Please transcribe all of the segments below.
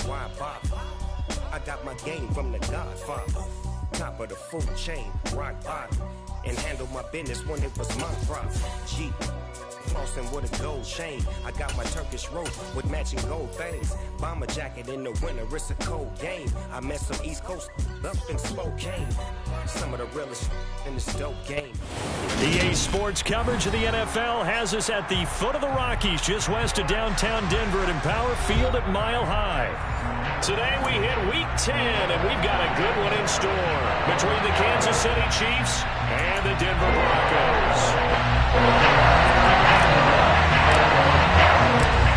why bother? I got my game from the Godfather. Top of the food chain, rock bottom. And handle my business when it was my profit. G. Flossing with a gold chain. I got my Turkish rope with matching gold things. Bomber jacket in the winter, it's a cold game. I met some East Coast up in Spokane. Some of the realest in this dope game. EA Sports coverage of the NFL has us at the foot of the Rockies, just west of downtown Denver at Empower Field at Mile High. Today we hit Week 10, and we've got a good one in store between the Kansas City Chiefs and the Denver Broncos.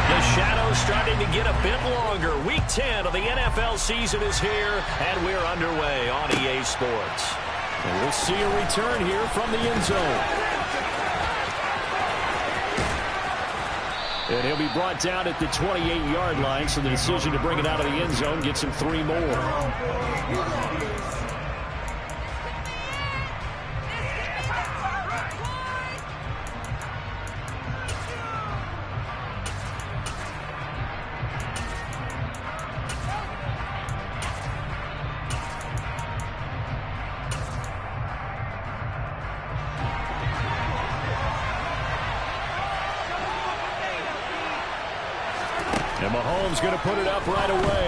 The shadow's starting to get a bit longer. Week 10 of the NFL season is here, and we're underway on EA Sports. And we'll see a return here from the end zone. And he'll be brought down at the 28-yard line, so the decision to bring it out of the end zone gets him 3 more. And Mahomes going to put it up right away.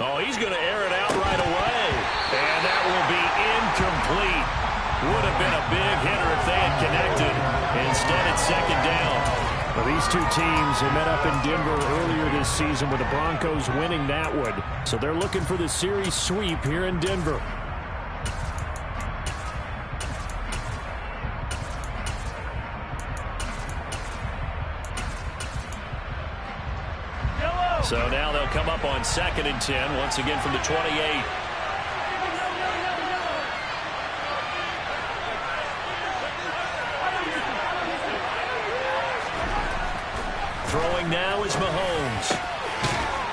Oh, he's going to air it out right away. And that will be incomplete. Would have been a big hitter if they had connected. Instead, it's second down. Well, these two teams have met up in Denver earlier this season with the Broncos winning that one. So they're looking for the series sweep here in Denver. So now they'll come up on 2nd and 10, once again from the 28. Throwing now is Mahomes.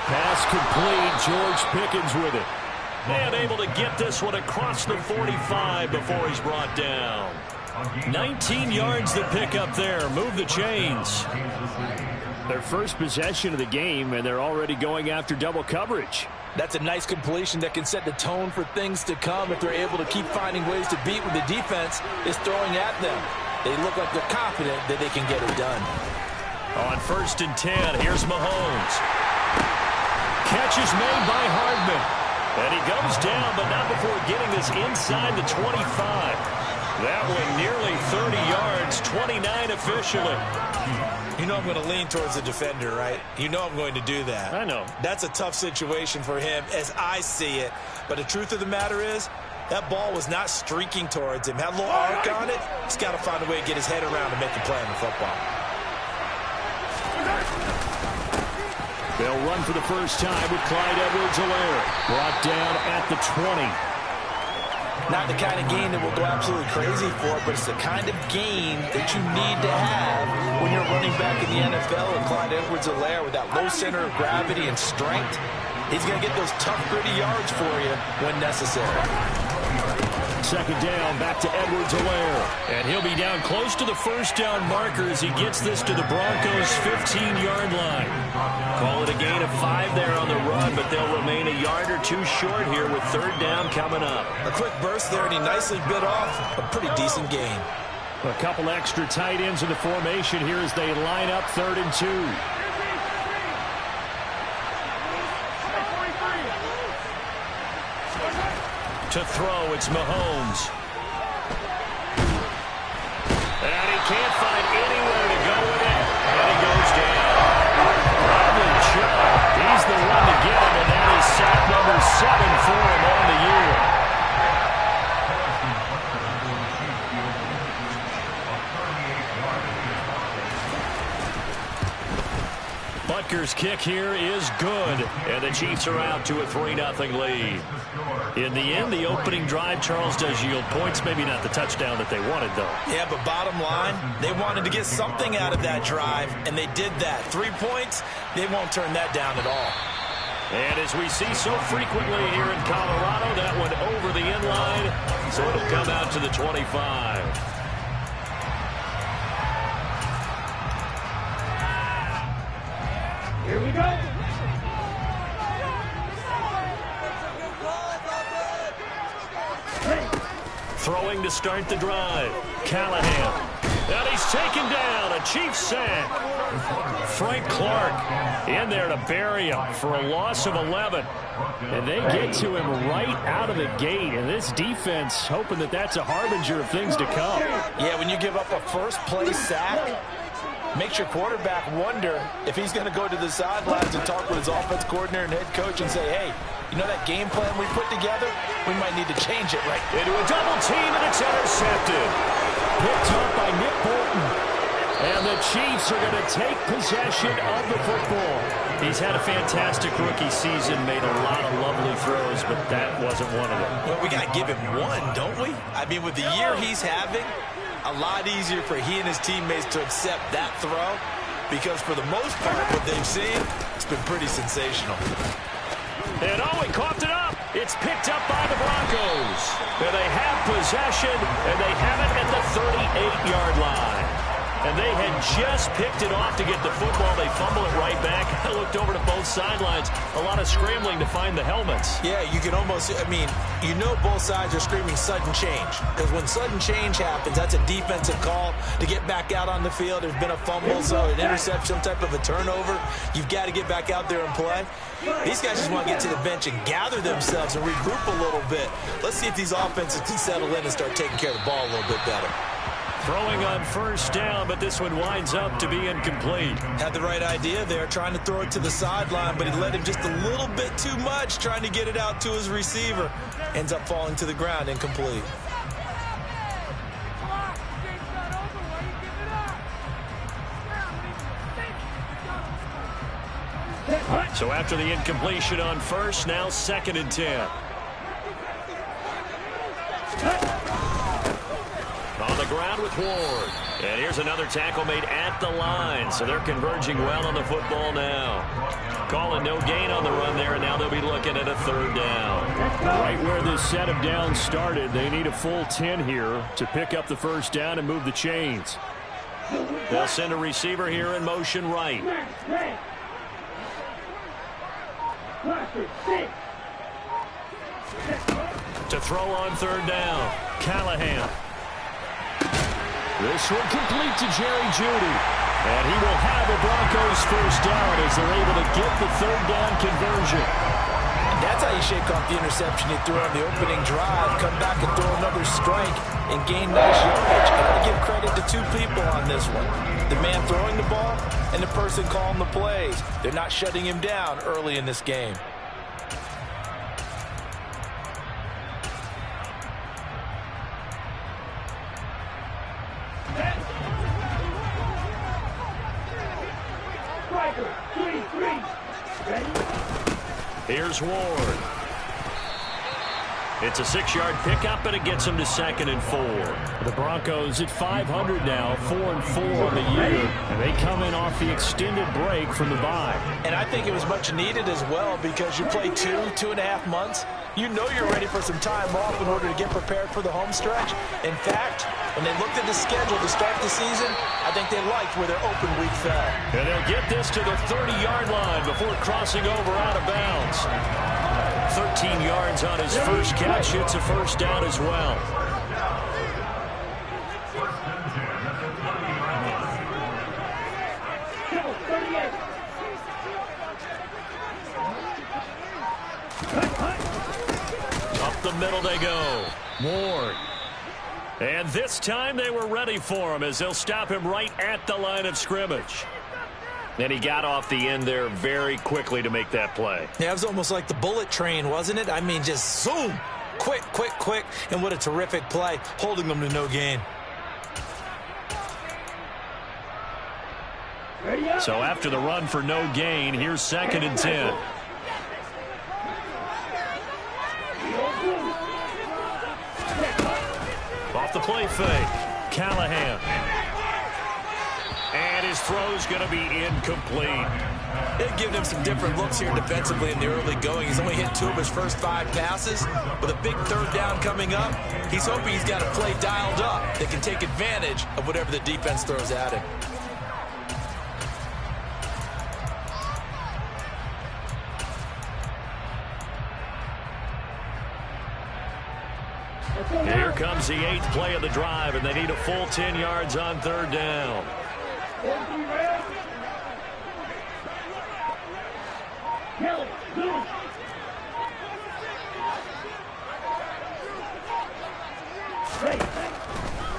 Pass complete. George Pickens with it. And able to get this one across the 45 before he's brought down. 19 yards to pick up there. Move the chains. Their first possession of the game, and they're already going after double coverage. That's a nice completion that can set the tone for things to come if they're able to keep finding ways to beat what the defense is throwing at them. They look like they're confident that they can get it done. On 1st and 10, here's Mahomes. Catch is made by Hardman. And he goes down, but not before getting this inside the 25. That one nearly 30 yards, 29 officially. You know I'm going to lean towards the defender, right? You know I'm going to do that. I know. That's a tough situation for him as I see it. But the truth of the matter is, that ball was not streaking towards him. Had a little arc on it. He's got to find a way to get his head around and make a play on the football. They'll run for the first time with Clyde Edwards-Helaire. Brought down at the 20. Not the kind of game that we'll go absolutely crazy for, but it's the kind of game that you need to have when you're running back in the NFL. And Clyde Edwards-Helaire, with that low center of gravity and strength, he's going to get those tough, gritty yards for you when necessary. 2nd down, back to Edwards-Helaire. And he'll be down close to the first down marker as he gets this to the Broncos' 15-yard line. Call it a gain of 5 there on the run, but they'll remain a yard or 2 short here with 3rd down coming up. A quick burst there, and he nicely bit off a pretty decent gain. A couple extra tight ends in the formation here as they line up 3rd and 2. To throw, it's Mahomes. And he can't find anywhere to go with it. And he goes down. Bradley Chubb, he's the one to get him, and that is sack number 7 for him on the year. Butker's kick here is good, and the Chiefs are out to a 3-0 lead. In the end, the opening drive, Charles, does yield points. Maybe not the touchdown that they wanted, though. Yeah, but bottom line, they wanted to get something out of that drive, and they did that. 3 points, they won't turn that down at all. And as we see so frequently here in Colorado, that one over the end line, so it'll come out to the 25. Here we go. Throwing to start the drive. Callahan. And he's taken down. A Chiefs sack. Frank Clark in there to bury him for a loss of 11. And they get to him right out of the gate. And this defense hoping that that's a harbinger of things to come. Yeah, when you give up a first-play sack, makes your quarterback wonder if he's going to go to the sidelines and talk with his offense coordinator and head coach and say, hey, you know that game plan we put together? We might need to change it right into a double team, and it's intercepted. Picked up by Nick Bolton. And the Chiefs are going to take possession of the football. He's had a fantastic rookie season, made a lot of lovely throws, but that wasn't one of them. Well, we got to give him one, don't we? I mean, with the year he's having, a lot easier for he and his teammates to accept that throw because for the most part, what they've seen, it's been pretty sensational. And he coughed it up. It's picked up by the Broncos. And they have possession, and they have it at the 38-yard line. And they had just picked it off to get the football. They fumble it right back. I looked over to both sidelines. A lot of scrambling to find the helmets. Yeah, you can almost, I mean, you know both sides are screaming sudden change. Because when sudden change happens, that's a defensive call to get back out on the field. There's been a fumble, so an interception, some type of a turnover. You've got to get back out there and play. These guys just want to get to the bench and gather themselves and regroup a little bit. Let's see if these offenses can settle in and start taking care of the ball a little bit better. Throwing on first down, but this one winds up to be incomplete. Had the right idea there, trying to throw it to the sideline, but he let him just a little bit too much, trying to get it out to his receiver. Ends up falling to the ground, incomplete. So after the incompletion on first, now 2nd and 10. On the ground with Ward. And here's another tackle made at the line. So they're converging well on the football now. Calling no gain on the run there, and now they'll be looking at a 3rd down. Right where this set of downs started, they need a full 10 here to pick up the first down and move the chains. They'll send a receiver here in motion right. To throw on 3rd down, Callahan. This one complete to Jerry Jeudy. And he will have the Broncos first down as they're able to get the 3rd down conversion. And that's how you shake off the interception you threw on the opening drive. Come back and throw another strike and gain nice yardage. And I give credit to two people on this one. The man throwing the ball and the person calling the plays. They're not shutting him down early in this game. Here's Ward. It's a 6-yard pickup, and it gets him to 2nd and 4. The Broncos at 500 now, 4-4 on the year, and they come in off the extended break from the bye. And I think it was much needed as well because you play 2.5 months. You know you're ready for some time off in order to get prepared for the home stretch. In fact, when they looked at the schedule to start the season, I think they liked where their open week fell. And they'll get this to the 30-yard line before crossing over out of bounds. 13 yards on his first catch. It's a first down as well. Up the middle they go. Ward. And this time they were ready for him as they'll stop him right at the line of scrimmage. And he got off the end there very quickly to make that play. Yeah, it was almost like the bullet train, wasn't it? I mean, just zoom. Quick, quick, quick. And what a terrific play, holding them to no gain. So after the run for no gain, here's 2nd and 10. Off the play fake, Callahan. And his throw's going to be incomplete. They've given him some different looks here defensively in the early going. He's only hit 2 of his first 5 passes. With a big 3rd down coming up, he's hoping he's got a play dialed up that can take advantage of whatever the defense throws at him. Here comes the 8th play of the drive, and they need a full 10 yards on 3rd down.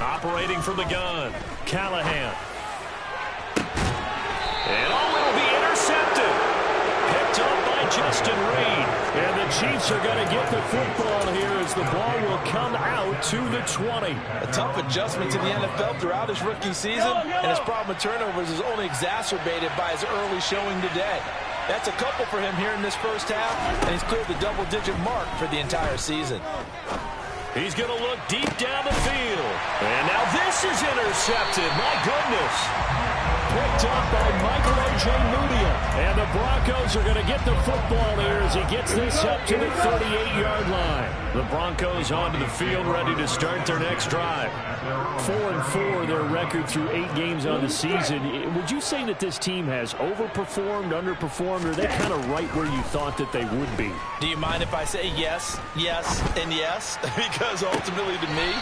Operating from the gun, Callahan. And it'll be intercepted. Picked up by Justin Reed. And the Chiefs are going to get the football here as the ball will come out to the 20. A tough adjustment to the NFL throughout his rookie season, and his problem with turnovers is only exacerbated by his early showing today. That's a couple for him here in this first half, and he's cleared the double-digit mark for the entire season. He's going to look deep down the field. And now this is intercepted. My goodness. Picked up by Michael O.J. Mudia. And the Broncos are going to get the football here as he gets this up to the 38-yard line. The Broncos onto the field ready to start their next drive. 4-4 their record through 8 games on the season. Would you say that this team has overperformed, underperformed, or are they kind of right where you thought that they would be? Do you mind if I say yes, yes, and yes? Because ultimately to me,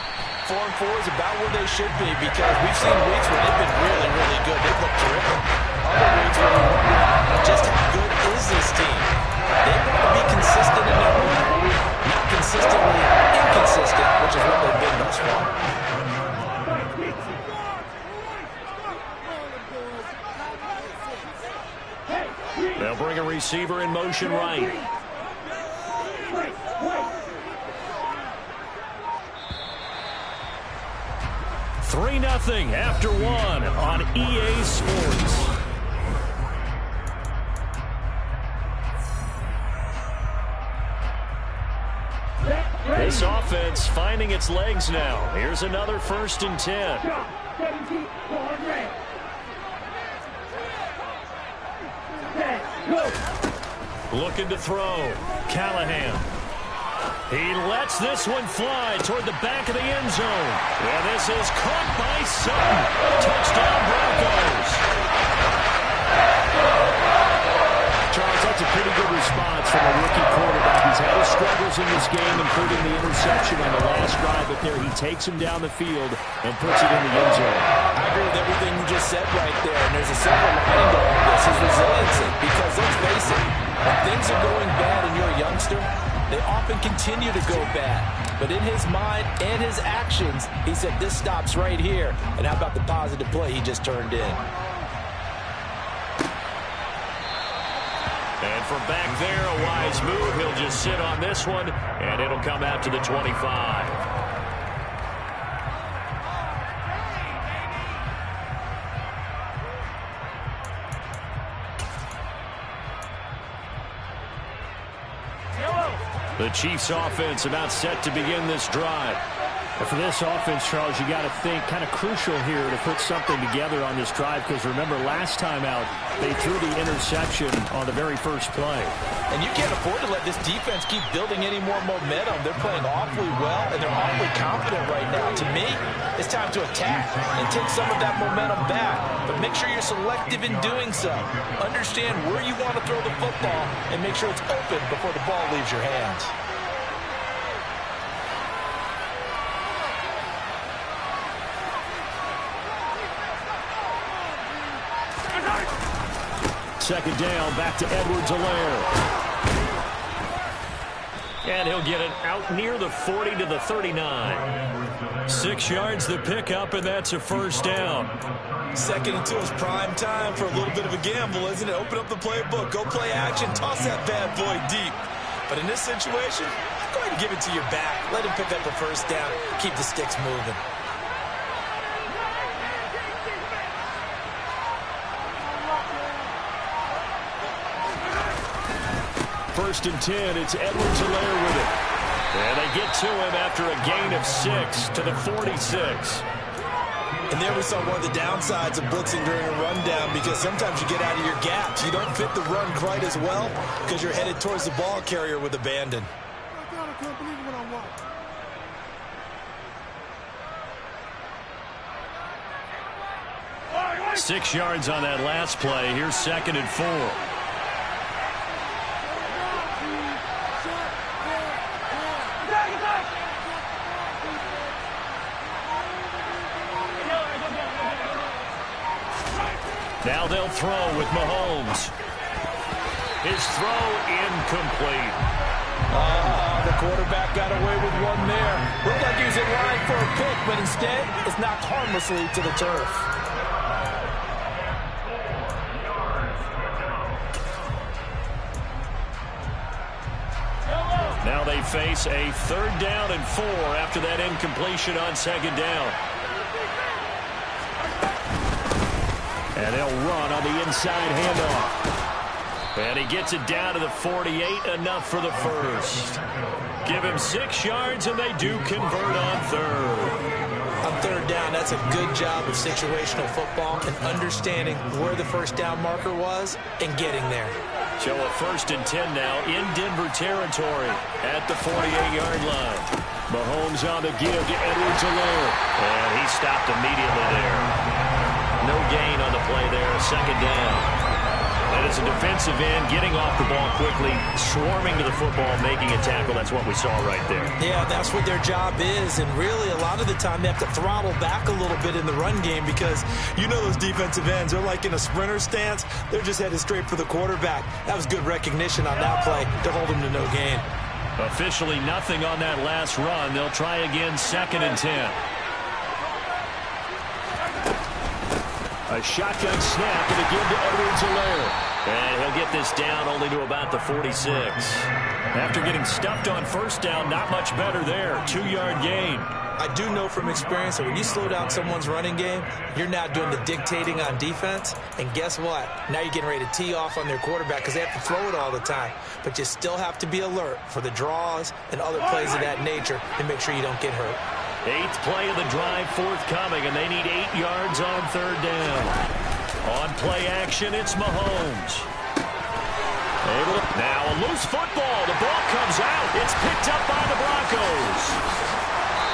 4-4 is about where they should be, because we've seen weeks where they've been really, really good. They've looked terrific. Other weeks where we wonder just how good is this team. They want to be consistent in their play, not consistently inconsistent, which is what they've been thus far. They'll bring a receiver in motion right. Three 3-0 after 1 on EA Sports. This offense finding its legs now. Here's another 1st and 10. Looking to throw. Callahan. He lets this one fly toward the back of the end zone. And this is caught by Sutton. Touchdown Broncos. Charles, that's a pretty good response from a rookie quarterback. He's had his struggles in this game, including the interception on the last drive, but there he takes him down the field and puts it in the end zone. I agree with everything you just said right there, and there's a silver lining to all this, his resiliency, because let's face it, when things are going bad and you're a youngster, they often continue to go bad. But in his mind and his actions, he said, this stops right here. And how about the positive play he just turned in? And from back there, a wise move. He'll just sit on this one, and it'll come out to the 25. The Chiefs offense about set to begin this drive. And for this offense, Charles, you got to think kind of crucial here to put something together on this drive, because remember last time out they threw the interception on the very first play. And you can't afford to let this defense keep building any more momentum. They're playing awfully well, and they're awfully confident right now. To me, it's time to attack and take some of that momentum back. But make sure you're selective in doing so. Understand where you want to throw the football and make sure it's open before the ball leaves your hands. Second down, back to Edwards-Helaire. And he'll get it out near the 40 to the 39. 6 yards the pickup, and that's a first down. 2nd and 2 is prime time for a little bit of a gamble, isn't it? Open up the playbook, go play action, toss that bad boy deep. But in this situation, go ahead and give it to your back. Let him pick up a first down. Keep the sticks moving. First and 10, it's Edwards-Helaire with it. And they get to him after a gain of 6 to the 46. And there we saw one of the downsides of blitzing during a rundown, because sometimes you get out of your gaps. You don't fit the run quite as well because you're headed towards the ball carrier with abandon. I can't believe what I watched. 6 yards on that last play. Here's 2nd and 4. Now they'll throw with Mahomes. His throw incomplete. The quarterback got away with one there. Looked like he was in line for a pick, but instead it's knocked harmlessly to the turf. Now they face a 3rd down and 4 after that incompletion on 2nd down. And they'll run on the inside handoff. And he gets it down to the 48, enough for the first. Give him 6 yards, and they do convert on 3rd. On 3rd down, that's a good job of situational football and understanding where the first down marker was and getting there. So a 1st and 10 now in Denver territory at the 48-yard line. Mahomes on the give to Edwards-Helaire. And he stopped immediately there. No gain on the play there, 2nd down. And as a defensive end, getting off the ball quickly, swarming to the football, making a tackle, that's what we saw right there. Yeah, that's what their job is, and really a lot of the time they have to throttle back a little bit in the run game because you know those defensive ends, they're like in a sprinter stance. They're just headed straight for the quarterback. That was good recognition on that play to hold him to no gain. Officially nothing on that last run. They'll try again, 2nd and 10. A shotgun snap and a give to Edwards-Helaire. And he'll get this down only to about the 46. After getting stuffed on 1st down, not much better there. 2-yard gain. I do know from experience that when you slow down someone's running game, you're now doing the dictating on defense. And guess what? Now you're getting ready to tee off on their quarterback because they have to throw it all the time. But you still have to be alert for the draws and other plays of that nature to make sure you don't get hurt. 8th play of the drive forthcoming, and they need 8 yards on 3rd down. On play action, it's Mahomes. Now a loose football. The ball comes out. It's picked up by the Broncos.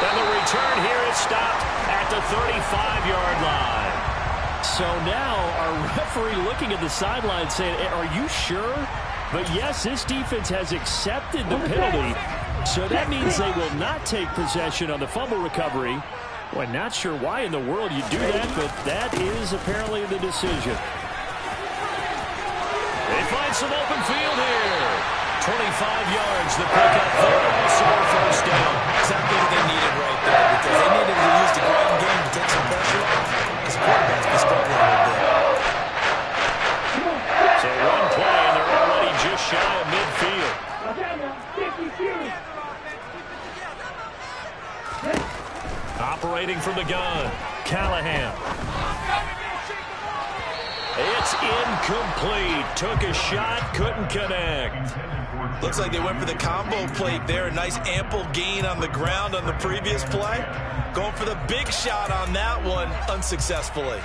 And the return here is stopped at the 35-yard line. So now our referee looking at the sideline saying, are you sure? But yes, this defense has accepted the penalty. So that means they will not take possession on the fumble recovery. Well, not sure why in the world you do that, but that is apparently the decision. They find some open field here. 25 yards, the pickup there, also a 1st down. Exactly what they needed right there because they needed to use the ground game to take some pressure off because the quarterback's been struggling a little bit. So 1 play, and they're already just shy of midfield. Operating from the gun, Callahan. It's incomplete. Took a shot, couldn't connect. Looks like they went for the combo plate there. A nice ample gain on the ground on the previous play. Going for the big shot on that one unsuccessfully.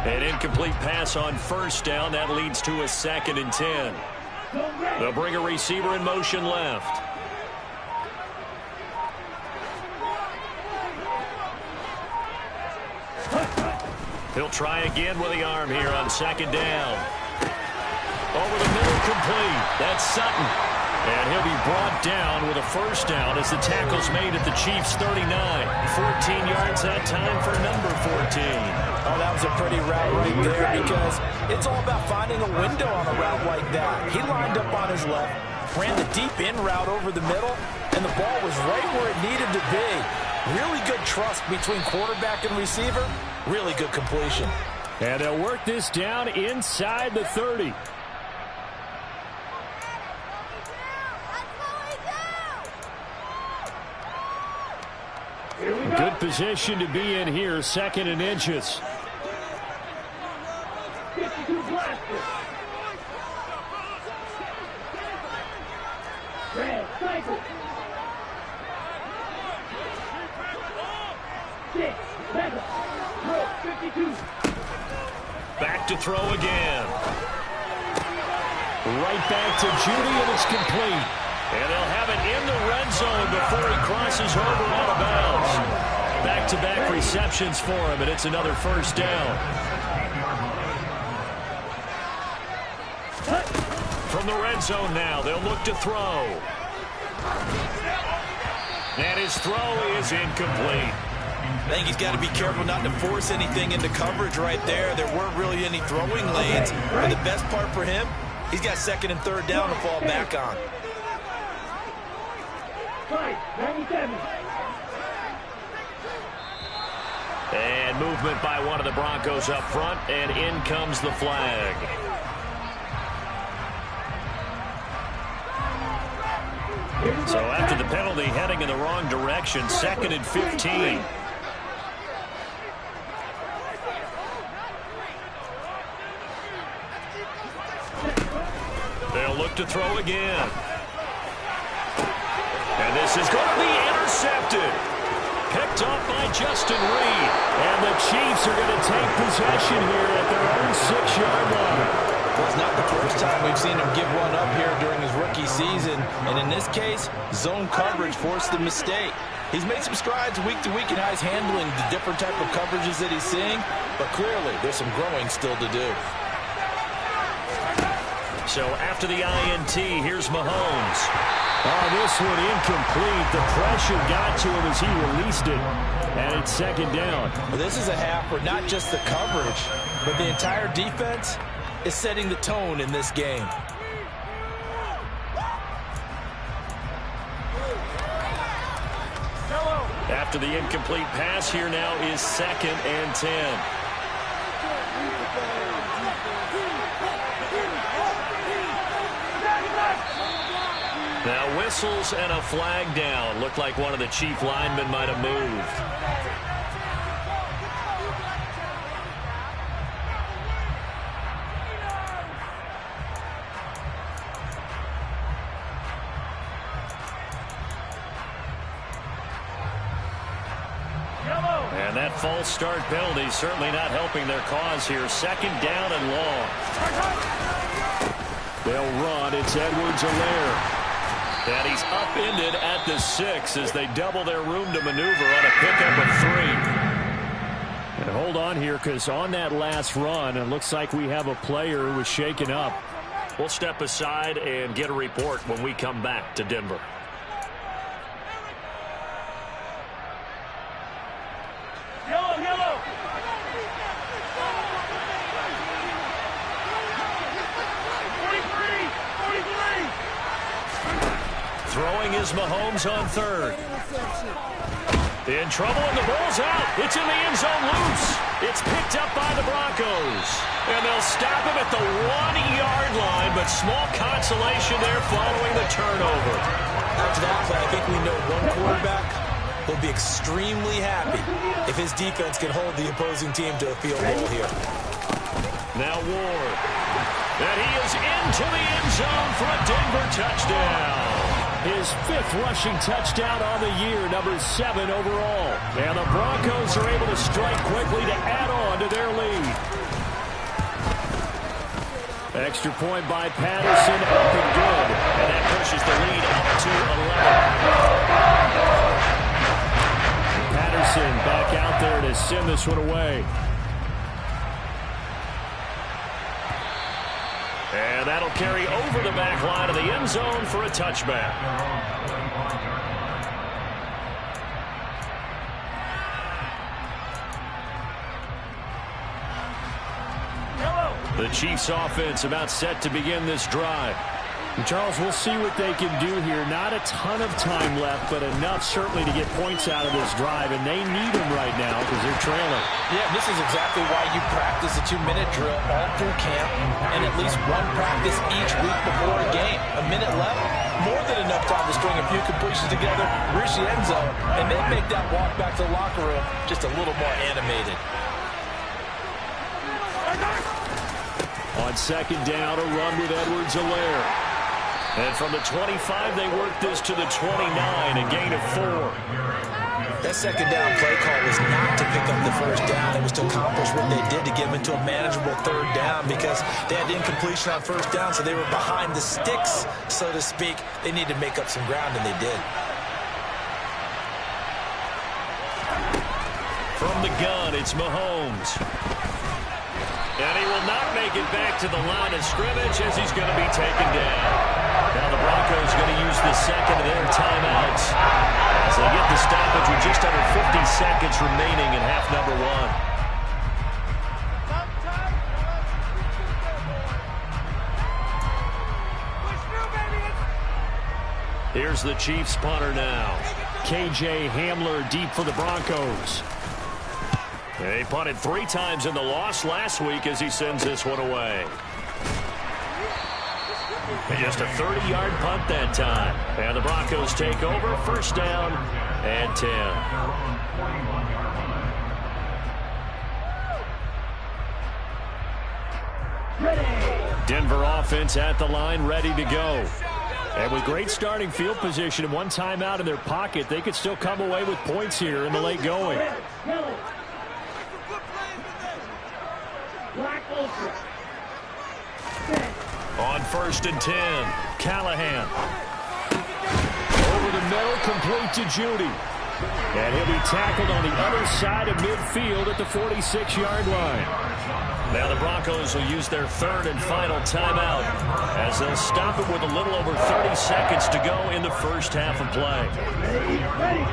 An incomplete pass on 1st down. That leads to a 2nd and 10. They'll bring a receiver in motion left. He'll try again with the arm here on 2nd down. Over the middle, complete. That's Sutton. And he'll be brought down with a 1st down as the tackle's made at the Chiefs' 39. 14 yards that time for number 14. Oh, that was a pretty route right there because it's all about finding a window on a route like that. He lined up on his left, ran the deep in route over the middle, and the ball was right where it needed to be. Really good trust between quarterback and receiver. Really good completion. And they'll work this down inside the 30. Good position to be in here, 2nd and inches. Back to throw again. Right back to Judy, and it's complete. And they'll have it in the red zone before he crosses over out of bounds. Back-to-back receptions for him, and it's another 1st down. From the red zone now, they'll look to throw. And his throw is incomplete. I think he's got to be careful not to force anything into coverage right there. There weren't really any throwing lanes. And the best part for him, he's got second and third down to fall back on. And movement by one of the Broncos up front, and in comes the flag. So after the penalty, heading in the wrong direction, 2nd and 15. They'll look to throw again. And this is going to be intercepted. Picked off by Justin Reed. And the Chiefs are going to take possession here at their own 6-yard line. Well, it's not the first time we've seen him give one up here during his rookie season. And in this case, zone coverage forced the mistake. He's made some strides week to week in how he's handling the different type of coverages that he's seeing. But clearly, there's some growing still to do. So after the INT, here's Mahomes. Oh, this one incomplete. The pressure got to him as he released it. And it's 2nd down. Well, this is a half where not just the coverage, but the entire defense is setting the tone in this game. After the incomplete pass, here now is 2nd and 10. Now whistles and a flag down. Looked like one of the Chief linemen might have moved. And that false start penalty certainly not helping their cause here. 2nd down and long. They'll run. It's Edwards-Helaire. And he's upended at the 6 as they double their room to maneuver on a pickup of 3. And hold on here, because on that last run, it looks like we have a player who was shaken up. We'll step aside and get a report when we come back to Denver. Throwing is Mahomes on 3rd. In trouble, and the ball's out. It's in the end zone loose. It's picked up by the Broncos. And they'll stop him at the 1-yard line, but small consolation there following the turnover. After that play, I think we know one quarterback will be extremely happy if his defense can hold the opposing team to a field goal here. Now Ward. And he is into the end zone for a Denver touchdown. His 5th rushing touchdown on the year, number 7 overall. And the Broncos are able to strike quickly to add on to their lead. Extra point by Patterson, up and good. And that pushes the lead up to 11. Patterson back out there to send this one away. And that'll carry over the back line of the end zone for a touchback. The Chiefs offense about set to begin this drive. And Charles, we'll see what they can do here. Not a ton of time left, but enough certainly to get points out of this drive, and they need them right now because they're trailing. Yeah, this is exactly why you practice a 2-minute drill all through camp and at least one practice each week before a game. A minute left, more than enough time to string a few completions together, reach the end zone, and then make that walk back to the locker room just a little more animated. On 2nd down, a run with Edwards-Helaire. And from the 25, they work this to the 29, a gain of 4. That 2nd down play call was not to pick up the 1st down. It was to accomplish what they did to get them into a manageable 3rd down because they had incompletion on 1st down, so they were behind the sticks, so to speak. They needed to make up some ground, and they did. From the gun, it's Mahomes. And he will not make it back to the line of scrimmage as he's going to be taken down. Now the Broncos going to use the second of their timeouts as they get the stoppage with just under 50 seconds remaining in half number one. Here's the Chiefs punter now. KJ Hamler deep for the Broncos. They punted 3 times in the loss last week as he sends this one away. And just a 30-yard punt that time. And the Broncos take over, first down and 10. Denver offense at the line, ready to go. And with great starting field position and one timeout in their pocket, they could still come away with points here in the late going. On first and 10, Callahan. Over the middle, complete to Judy. And he'll be tackled on the other side of midfield at the 46-yard line. Now the Broncos will use their third and final timeout as they'll stop it with a little over 30 seconds to go in the first half of play. Ready.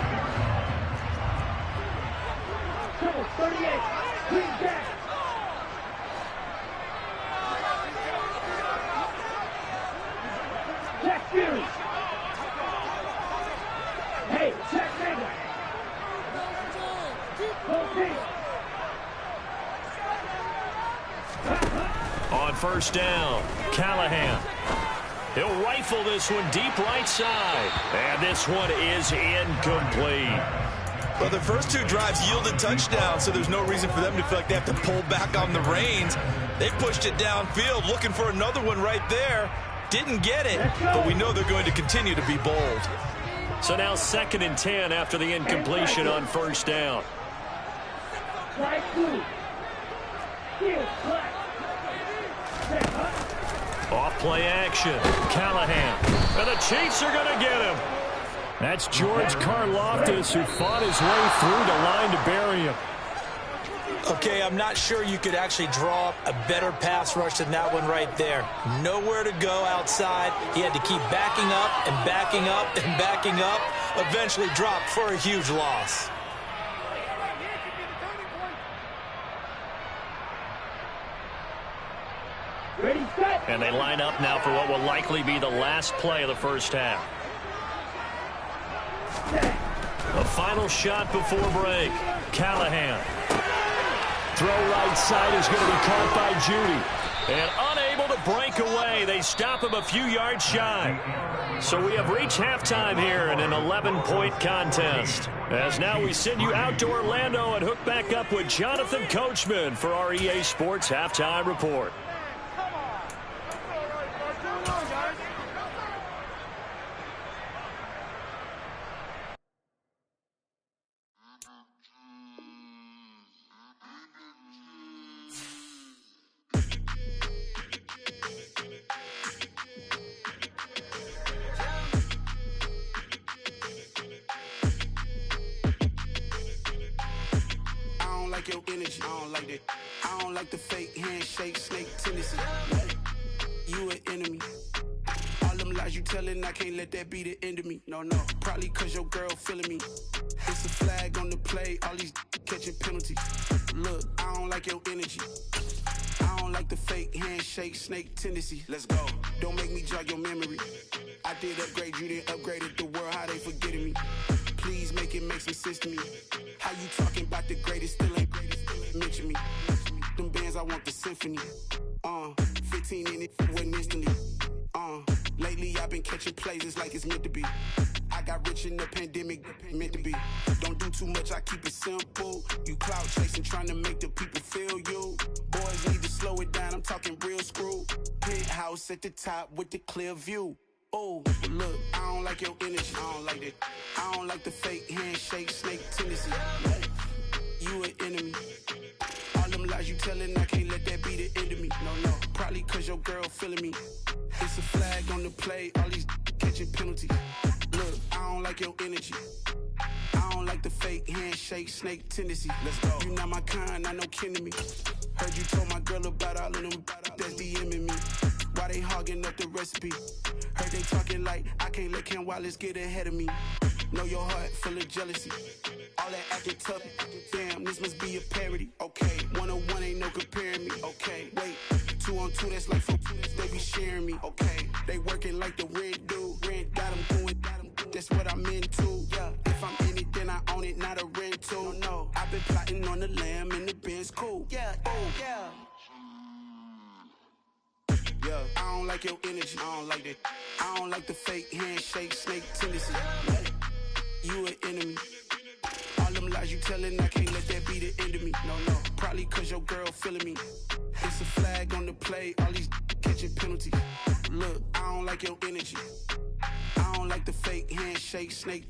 38. Green back. Jack Fury. Hey, Jack Mega. Okay. On first down, Callahan. He'll rifle this one deep right side. And this one is incomplete. Well, the first 2 drives yielded touchdowns, so there's no reason for them to feel like they have to pull back on the reins. They pushed it downfield, looking for another one right there. Didn't get it, but we know they're going to continue to be bold. So now second and 10 after the incompletion on first down. Right 2. Off play action, Callahan. And the Chiefs are going to get him. That's George Karlaftis who fought his way through the line to bury him. Okay, I'm not sure you could actually draw up a better pass rush than that one right there. Nowhere to go outside. He had to keep backing up and backing up and backing up. Eventually dropped for a huge loss. Ready, set. And they line up now for what will likely be the last play of the first half. A final shot before break. Callahan. Throw right side is going to be caught by Judy. And unable to break away. They stop him a few yards shy. So we have reached halftime here in an 11-point contest. As now we send you out to Orlando and hook back up with Jonathan Coachman for our EA Sports Halftime Report. Your energy, I don't like that. I don't like the fake handshake, snake tendency. You an enemy. All them lies you telling, I can't let that be the end of me. No, probably cause your girl feeling me. It's a flag on the play, all these catching penalties. Look, I don't like your energy. I don't like the fake handshake, snake tendency. Let's go. Don't make me jog your memory. I did upgrade, you didn't upgrade it. The world, how they forgetting me. Please make it make some sense to me. How you talking about the greatest, still ain't mention me. Them bands, I want the symphony. 15 in it, wasn't instantly. Lately I've been catching plays, it's like it's meant to be. I got rich in the pandemic, meant to be. Don't do too much, I keep it simple. You clout chasing, trying to make the people feel you. Boys need to slow it down, I'm talking real screw. Penthouse at the top with the clear view. Oh, look, I don't like your energy, I don't like that. I don't like the fake handshake, snake tendency. You an enemy. All them lies you telling, I can't let that be the end of me. No, probably cause your girl feeling me. It's a flag on the play, all these catching penalties. Look, I don't like your energy. I don't like the fake handshake, snake tendency. Let's go. You not my kind, I know kin to me. Heard you told my girl about all of them that's DMing me. Why they hogging up the recipe? Heard they talking like I can't let Ken Wallace get ahead of me. Know your heart full of jealousy. All that acting tough, damn, this must be a parody. Okay, 1-on-1 ain't no comparing me. Okay, wait, 2-on-2, that's like 4, they be sharing me. Okay, they working like the rent dude. Rent got them doing, that's what I'm into. Yeah, if I'm in it, then I own it, not a rental. No, I've been plotting on the lamb and the Benz cool. Yeah, oh, yeah. Yeah, I don't like your energy, I don't like that. I don't like the fake handshake, snake tendency. You an enemy. All them lies you telling, I can't let that be the end of me. No, probably cause your girl feeling me. It's a flag on the play, all these catching penalties. Look, I don't like your energy. I don't like the fake handshake, snake